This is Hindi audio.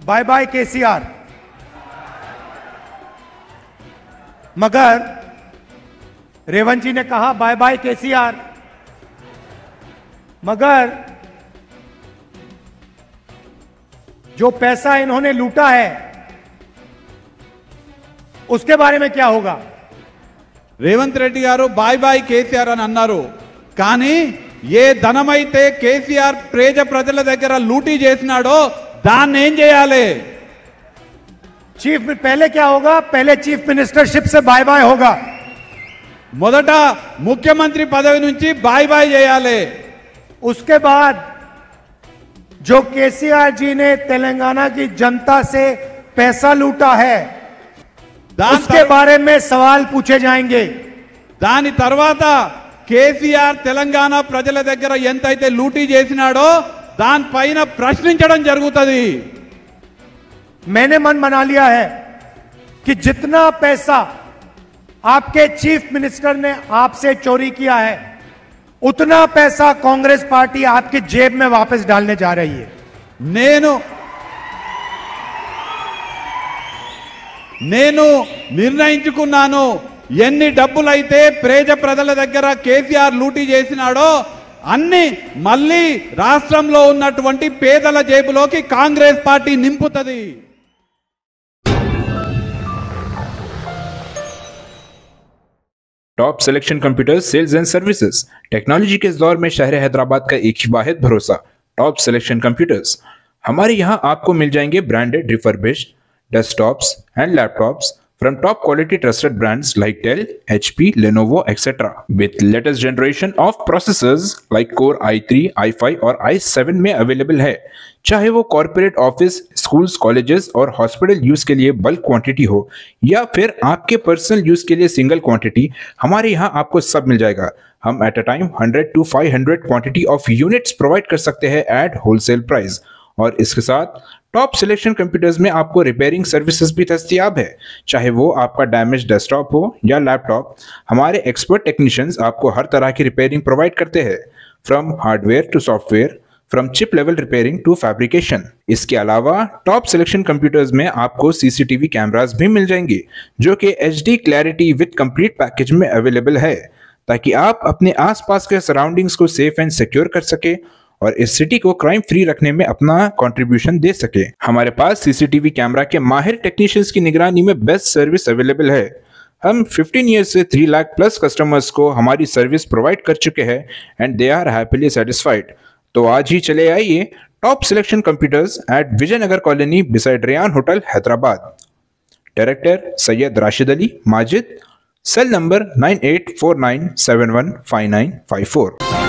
Bye bye KCR. मगर रेवंत जी ने कहा बाय बाय केसीआर, मगर जो पैसा इन्होंने लूटा है उसके बारे में क्या होगा? రేవంత్ రెడ్డి గారు బాయ్ బాయ్ కేసీఆర్ అని అన్నారు, కానీ ఏ ధనమైతే కేసీఆర్ ప్రజల దగ్గర లూటీ చేసినాడో దాన్ని ఏం చేయాలి? चीफ में पहले क्या होगा? पहले चीफ मिनिस्टरशिप से बाय बाय होगा। మొదట ముఖ్యమంత్రి పదవి నుంచి బాయ్ బాయ్ చేయాలి। उसके बाद जो केसीआर जी ने तेलंगाना की जनता से पैसा लूटा है उसके बारे में सवाल पूछे जाएंगे। దాని తర్వాత కేసీఆర్ తెలంగాణ ప్రజల దగ్గర ఎంతైతే లూటీ చేసినాడో దానిపైన ప్రశ్నించడం జరుగుతుంది। मैंने मन बना लिया है कि जितना पैसा आपके चीफ मिनिस्टर ने आपसे चोरी किया है उतना पैसा कांग्रेस पार्टी आपकी जेब में वापस डालने जा रही है। నేను నిర్ణయించుకున్నాను, ఎన్ని డబ్బులైతే ప్రజల దగ్గర కేసీఆర్ లూటీ చేసినాడో అన్ని మళ్ళీ రాష్ట్రంలో ఉన్నటువంటి పేదల జేబులోకి కాంగ్రెస్ పార్టీ నింపుతుంది। Top selection computers sales and services, technology के इस दौर में शहर हैदराबाद का एक ही वाहिद भरोसा टॉप सिलेक्शन कंप्यूटर्स। हमारे यहाँ आपको मिल जाएंगे branded refurbished desktops and laptops from top quality trusted brands like Dell, HP, Lenovo, etc. with latest generation of processors like Core i3, i5 और i7 में अवेलेबल है। चाहे वो कॉर्पोरेट ऑफिस, स्कूल्स, कॉलेजेस और हॉस्पिटल यूज के लिए बल्क क्वांटिटी हो या फिर आपके पर्सनल यूज के लिए सिंगल क्वांटिटी, हमारे यहाँ आपको सब मिल जाएगा। हम at a time 100 to 500 quantity of units provide कर सकते हैं एट होलसेल प्राइस। और इसके साथ टॉप सिलेक्शन कंप्यूटर्स में आपको रिपेयरिंग सर्विसेज भी दस्तयाब है। चाहे वो आपका डैमेज डेस्कटॉप हो या लैपटॉप, हमारे एक्सपर्ट टेक्नीशियंस आपको हर तरह की रिपेयरिंग प्रोवाइड करते हैं, from hardware to software, from chip level repairing to fabrication. इसके अलावा टॉप सिलेक्शन कंप्यूटर्स में आपको सीसीटीवी कैमरास भी मिल जाएंगे जो कि HD clarity with complete package में अवेलेबल है, ताकि आप अपने आसपास के सराउंडिंग्स को सेफ एंड सिक्योर कर सके और इस सिटी को क्राइम फ्री रखने में अपना कंट्रीब्यूशन दे सके। हमारे पास सीसीटीवी कैमरा के माहिर टेक्नीशियंस की निगरानी में बेस्ट सर्विस अवेलेबल है। हम 15 ईयर्स से 3 लाख प्लस कस्टमर्स को हमारी सर्विस प्रोवाइड कर चुके हैं and they are happily satisfied. तो आज ही चले आइए top selection computers at Vijayanagar colony beside Ryan hotel Hyderabad. Director Syed Rashid Ali Majid, cell number 9849715954।